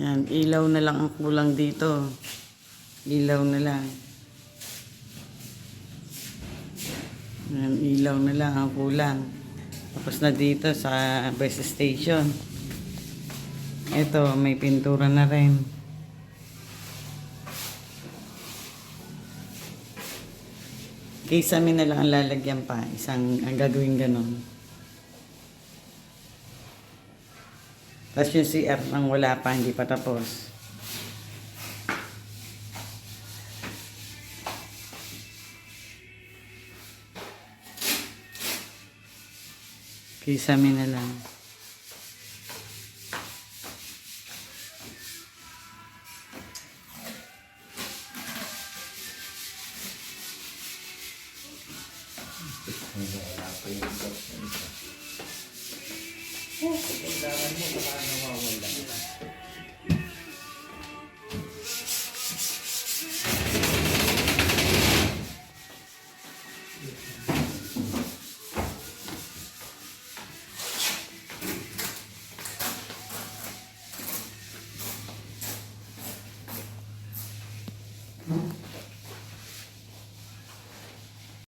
Yan, ilaw na lang ang kulang dito. Ilaw na lang. Yan, ilaw na lang ang kulang. Tapos na dito sa bus station. Ito, may pintura na rin. Kisame na lang ang lalagyan pa. Ang gagawin ganon. Tapos yung CR nang wala pa, hindi pa tapos. Kisame na lang. Wala pa yung box na isa. Kailangan mo, baka nawawala.